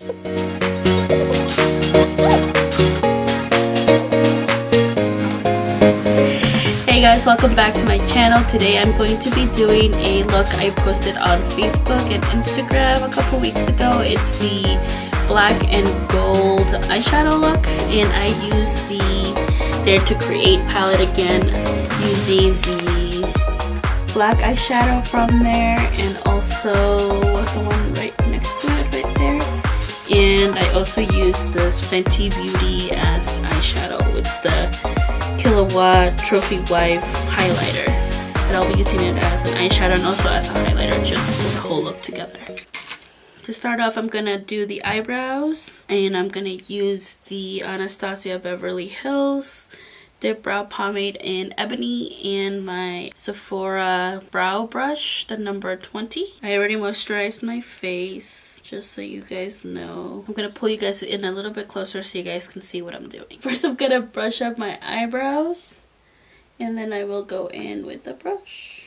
Hey guys, welcome back to my channel. Today I'm going to be doing a look I posted on Facebook and Instagram a couple weeks ago. It's the black and gold eyeshadow look, and I used the Dare to Create palette again, using the black eyeshadow from there and also the one right next to it right there. And I also used this Fenty Beauty as eyeshadow. It's the Kilowatt Trophy Wife highlighter, and I'll be using it as an eyeshadow and also as a highlighter, just for the whole look together. To start off, I'm gonna do the eyebrows, and I'm gonna use the Anastasia Beverly Hills Dip Brow Pomade in Ebony and my Sephora brow brush, the number 20. I already moisturized my face, just so you guys know. I'm gonna pull you guys in a little bit closer so you guys can see what I'm doing. First, I'm gonna brush up my eyebrows, and then I will go in with the brush.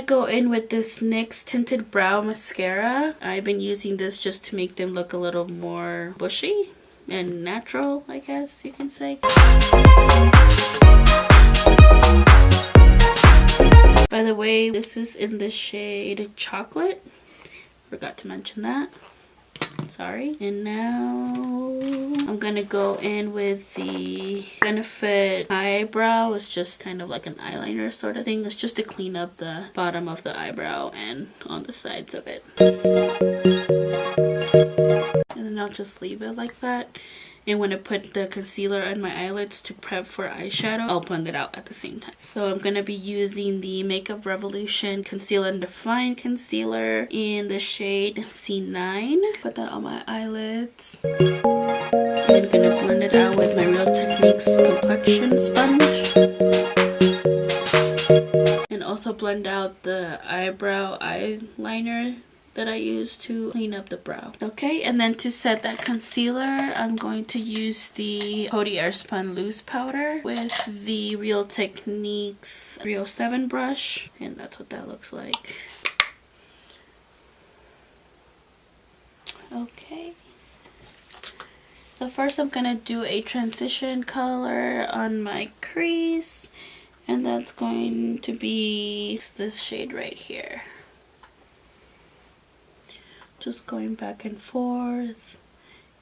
Go in with this NYX Tinted Brow Mascara. I've been using this just to make them look a little more bushy and natural, I guess you can say. By the way, this is in the shade Chocolate. Forgot to mention that. Sorry. And now I'm gonna go in with the Benefit eyebrow. It's just kind of like an eyeliner sort of thing. It's just to clean up the bottom of the eyebrow and on the sides of it. And then I'll just leave it like that. And when I put the concealer on my eyelids to prep for eyeshadow, I'll blend it out at the same time. So I'm going to be using the Makeup Revolution Conceal and Define Concealer in the shade C9. Put that on my eyelids. And I'm going to blend it out with my Real Techniques complexion sponge. And also blend out the eyebrow eyeliner that I use to clean up the brow. Okay, and then to set that concealer, I'm going to use the Coty Airspun Loose Powder with the Real Techniques 307 brush, and that's what that looks like. Okay. So first I'm gonna do a transition color on my crease, and that's going to be this shade right here. Just going back and forth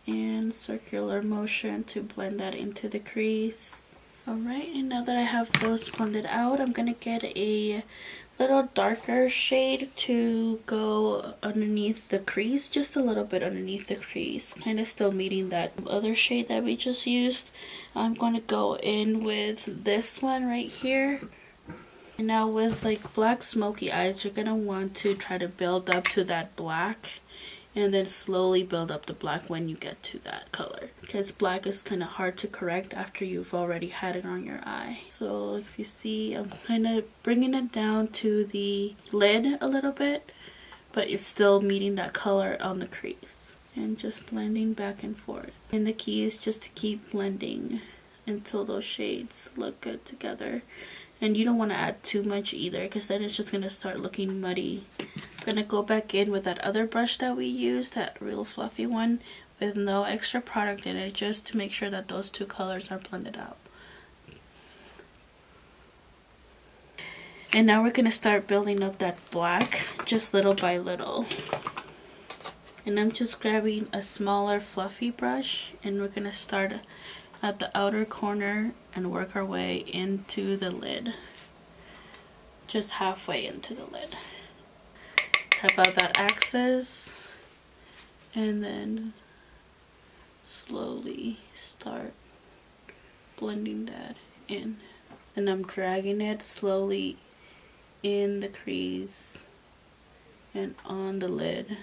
and circular motion to blend that into the crease. Alright, and now that I have those blended out, I'm going to get a little darker shade to go underneath the crease, just a little bit underneath the crease, kind of still meeting that other shade that we just used. I'm going to go in with this one right here. And now with like black smoky eyes, you're going to want to try to build up to that black, and then slowly build up the black when you get to that color, because black is kind of hard to correct after you've already had it on your eye. So if you see, I'm kind of bringing it down to the lid a little bit, but it's still meeting that color on the crease, and just blending back and forth. And the key is just to keep blending until those shades look good together. And you don't want to add too much either, because then it's just going to start looking muddy. I'm going to go back in with that other brush that we used, that real fluffy one, with no extra product in it, just to make sure that those two colors are blended out. And now we're going to start building up that black, just little by little. And I'm just grabbing a smaller fluffy brush, and we're going to start at the outer corner and work our way into the lid. Just halfway into the lid. Tap out that excess, and then slowly start blending that in. And I'm dragging it slowly in the crease and on the lid.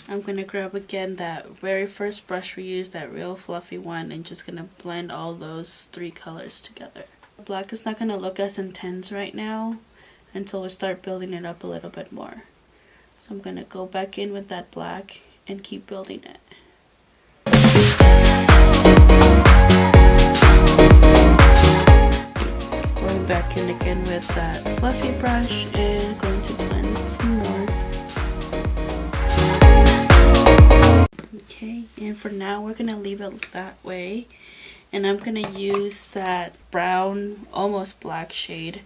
I'm going to grab again that very first brush we used, that real fluffy one, and just going to blend all those three colors together. Black is not going to look as intense right now until we start building it up a little bit more. So I'm going to go back in with that black and keep building it. Going back in again with that fluffy brush and going to blend some more. Okay, and for now we're going to leave it that way. And I'm going to use that brown, almost black shade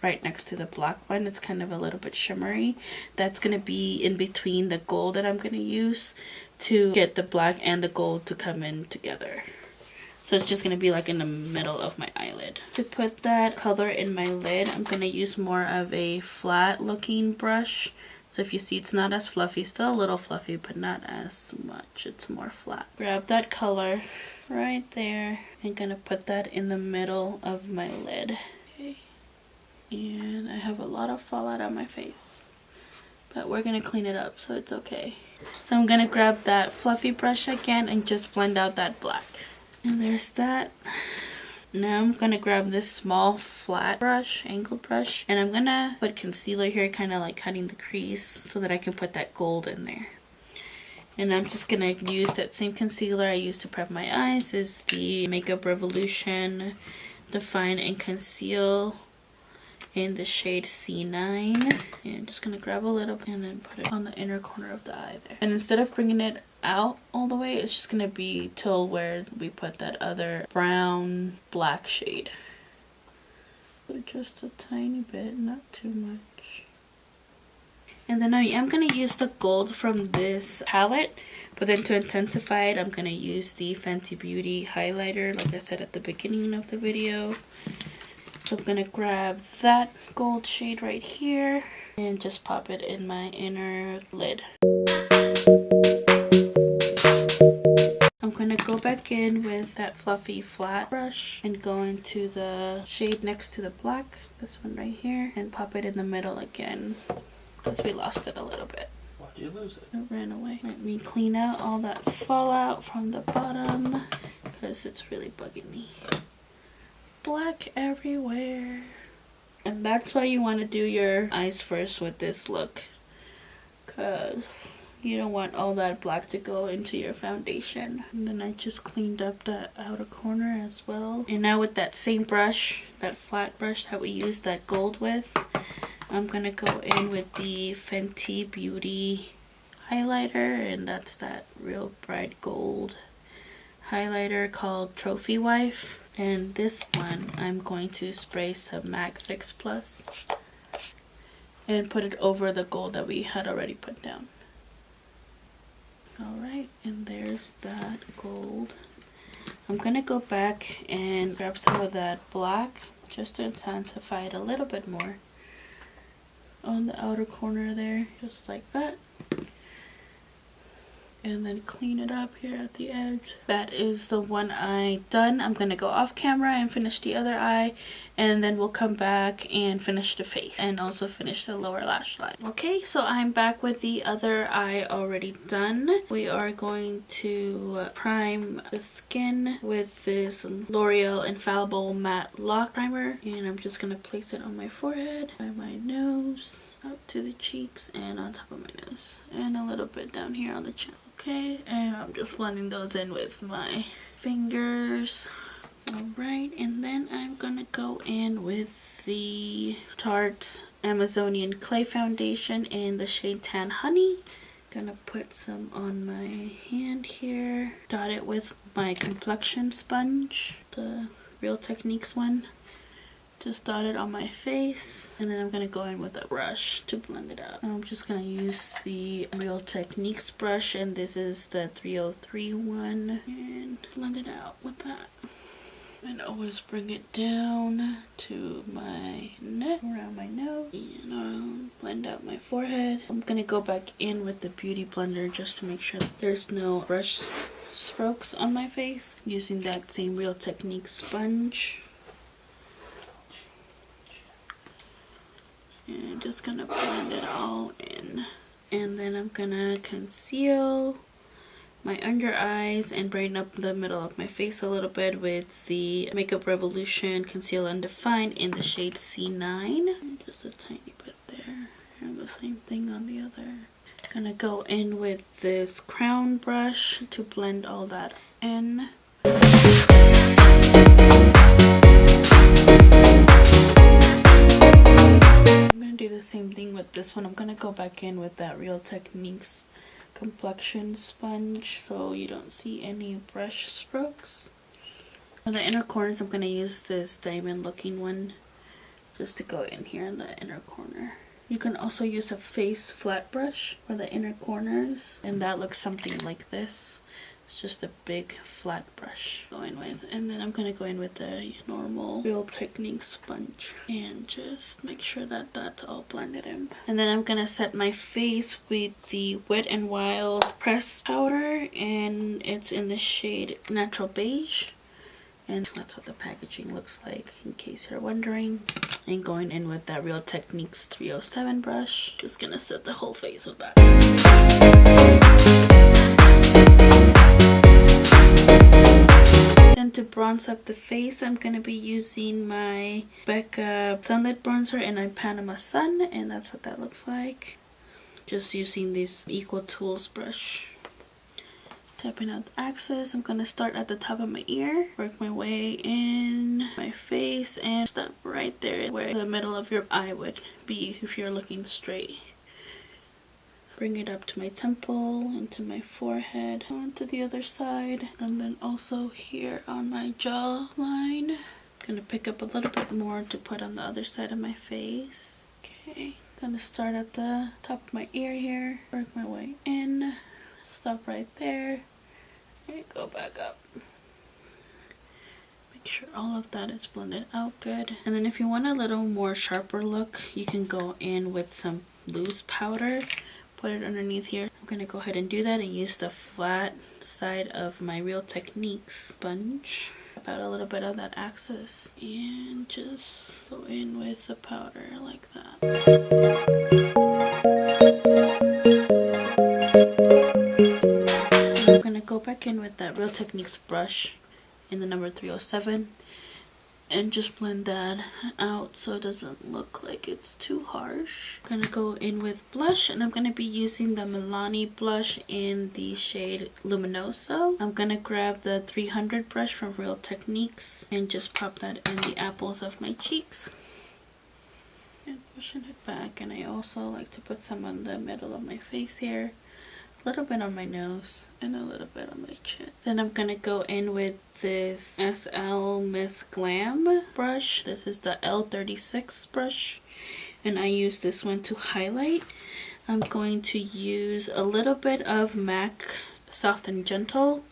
right next to the black one. It's kind of a little bit shimmery. That's going to be in between the gold that I'm going to use to get the black and the gold to come in together. So it's just going to be like in the middle of my eyelid. To put that color in my lid, I'm going to use more of a flat looking brush. So if you see, it's not as fluffy, still a little fluffy, but not as much. It's more flat. Grab that color right there. I'm going to put that in the middle of my lid. Okay. And I have a lot of fallout on my face, but we're going to clean it up, so it's okay. So I'm going to grab that fluffy brush again and just blend out that black. And there's that. Now I'm going to grab this small flat brush, angled brush, and I'm going to put concealer here, kind of like cutting the crease so that I can put that gold in there. And I'm just going to use that same concealer I used to prep my eyes. Is the Makeup Revolution Define and Conceal in the shade C9. And just going to grab a little bit and then put it on the inner corner of the eye there. And instead of bringing it out all the way, it's just going to be till where we put that other brown black shade. So just a tiny bit, not too much. And then I am going to use the gold from this palette, but then to intensify it, I'm going to use the Fenty Beauty highlighter, like I said at the beginning of the video. So I'm going to grab that gold shade right here and just pop it in my inner lid. I'm going to go back in with that fluffy flat brush and go into the shade next to the black, this one right here, and pop it in the middle again because we lost it a little bit. Why'd you lose it? It ran away. Let me clean out all that fallout from the bottom because it's really bugging me. Black everywhere. And that's why you want to do your eyes first with this look, because you don't want all that black to go into your foundation. And then I just cleaned up that outer corner as well. And now with that same brush, that flat brush that we used that gold with, I'm gonna go in with the Fenty Beauty highlighter, and that's that real bright gold highlighter called Trophy Wife. And this one, I'm going to spray some MAC Fix Plus and put it over the gold that we had already put down. Alright, and there's that gold. I'm going to go back and grab some of that black just to intensify it a little bit more on the outer corner there, just like that. And then clean it up here at the edge. That is the one eye done. I'm going to go off camera and finish the other eye, and then we'll come back and finish the face and also finish the lower lash line. Okay, so I'm back with the other eye already done. We are going to prime the skin with this L'Oreal Infallible Matte Lock Primer, and I'm just going to place it on my forehead, by my nose, up to the cheeks, and on top of my nose, and a little bit down here on the chin. Okay, and I'm just blending those in with my fingers. Alright, and then I'm gonna go in with the Tarte Amazonian Clay Foundation in the shade Tan Honey. Gonna put some on my hand here. Dot it with my complexion sponge, the Real Techniques one. Just dot it on my face, and then I'm going to go in with a brush to blend it out. I'm just going to use the Real Techniques brush, and this is the 303 one, and blend it out with that. And always bring it down to my neck, around my nose, and blend out my forehead. I'm going to go back in with the Beauty Blender just to make sure that there's no brush strokes on my face, using that same Real Techniques sponge. And just gonna blend it all in. And then I'm gonna conceal my under eyes and brighten up the middle of my face a little bit with the Makeup Revolution Conceal Undefined in the shade C9. Just a tiny bit there. And the same thing on the other. Gonna go in with this crown brush to blend all that in. I'm gonna do the same thing with this one. I'm gonna go back in with that Real Techniques complexion sponge so you don't see any brush strokes. For the inner corners, I'm gonna use this diamond looking one just to go in here in the inner corner. You can also use a face flat brush for the inner corners, and that looks something like this. It's just a big flat brush going with, and then I'm gonna go in with the normal Real Techniques sponge and just make sure that that's all blended in. And then I'm gonna set my face with the Wet n Wild pressed powder, and it's in the shade Natural Beige. And that's what the packaging looks like, in case you're wondering. And going in with that Real Techniques 307 brush. Just gonna set the whole face with that. Then to bronze up the face, I'm gonna be using my Becca Sunlit Bronzer in my Panama Sun. And that's what that looks like. Just using this Equal Tools brush. Tapping out the axis, I'm going to start at the top of my ear, work my way in my face, and stop right there where the middle of your eye would be if you're looking straight. Bring it up to my temple, into my forehead, onto the other side, and then also here on my jawline. I'm going to pick up a little bit more to put on the other side of my face. Okay, gonna start at the top of my ear here, work my way in. Stop right there and go back up. Make sure all of that is blended out good. And then if you want a little more sharper look, you can go in with some loose powder, put it underneath here. I'm gonna go ahead and do that and use the flat side of my Real Techniques sponge. About a little bit of that axis and just go in with the powder like that. I'm gonna go back in with that Real Techniques brush in the number 307 and just blend that out so it doesn't look like it's too harsh. I'm gonna go in with blush, and I'm gonna be using the Milani blush in the shade Luminoso. I'm gonna grab the 300 brush from Real Techniques and just pop that in the apples of my cheeks. And pushing it back, and I also like to put some on the middle of my face here. A little bit on my nose and a little bit on my chin. Then I'm gonna go in with this SL Miss Glam brush. This is the L36 brush, and I use this one to highlight. I'm going to use a little bit of MAC Soft and Gentle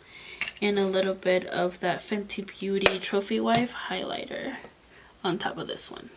and a little bit of that Fenty Beauty Trophy Wife highlighter on top of this one.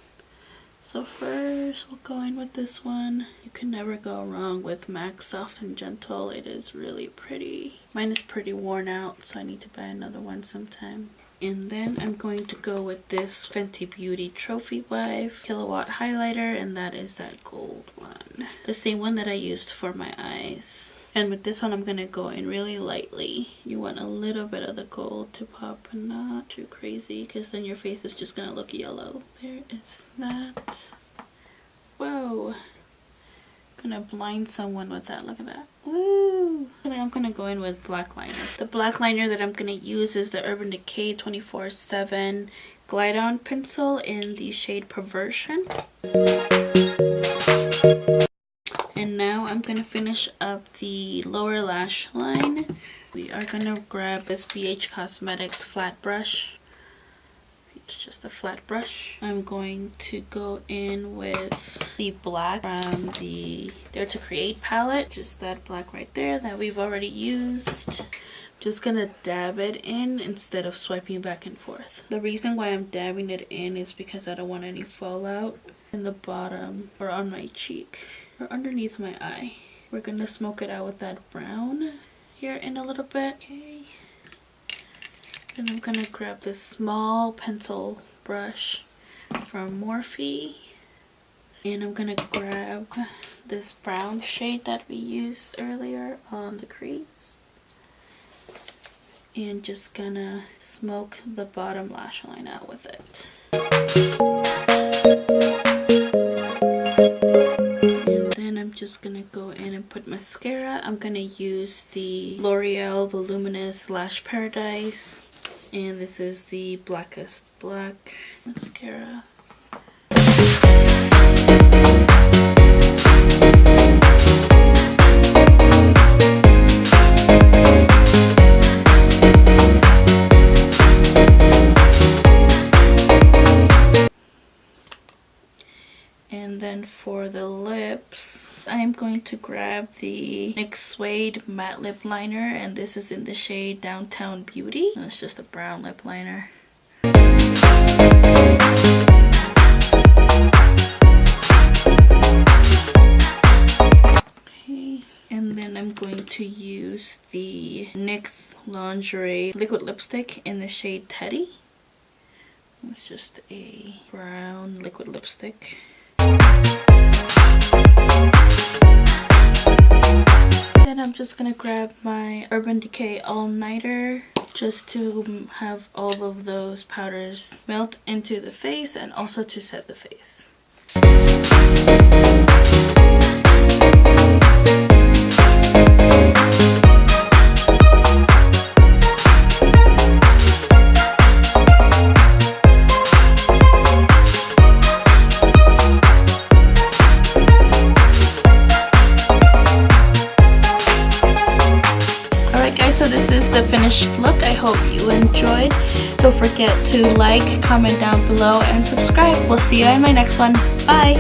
So first we'll go in with this one. You can never go wrong with MAC Soft and Gentle. It is really pretty. Mine is pretty worn out, so I need to buy another one sometime. And then I'm going to go with this Fenty Beauty Trophy Wife Kilowatt highlighter, and that is that gold one. The same one that I used for my eyes. And with this one, I'm going to go in really lightly. You want a little bit of the gold to pop, and not too crazy, because then your face is just going to look yellow. There is that. Whoa. I'm going to blind someone with that. Look at that. Woo! I'm going to go in with black liner. The black liner that I'm going to use is the Urban Decay 24/7 Glide On Pencil in the shade Perversion. And now I'm going to finish up the lower lash line. We are going to grab this VH Cosmetics flat brush. It's just a flat brush. I'm going to go in with the black from the Dare to Create palette. Just that black right there that we've already used. Just gonna dab it in instead of swiping back and forth. The reason why I'm dabbing it in is because I don't want any fallout in the bottom or on my cheek or underneath my eye. We're gonna smoke it out with that brown here in a little bit. Okay. And I'm gonna grab this small pencil brush from Morphe, and I'm gonna grab this brown shade that we used earlier on the crease. and just gonna smoke the bottom lash line out with it. And then I'm just gonna go in and put mascara. I'm gonna use the L'Oreal Voluminous Lash Paradise, and this is the Blackest Black mascara. And then for the lips, I'm going to grab the NYX Suede Matte Lip Liner, and this is in the shade Downtown Beauty. And it's just a brown lip liner. Okay, and then I'm going to use the NYX Lingerie Liquid Lipstick in the shade Teddy. It's just a brown liquid lipstick. Then I'm just gonna grab my Urban Decay All Nighter just to have all of those powders melt into the face and also to set the face. So this is the finished look. I hope you enjoyed. Don't forget to like, comment down below, and subscribe. We'll see you in my next one. Bye!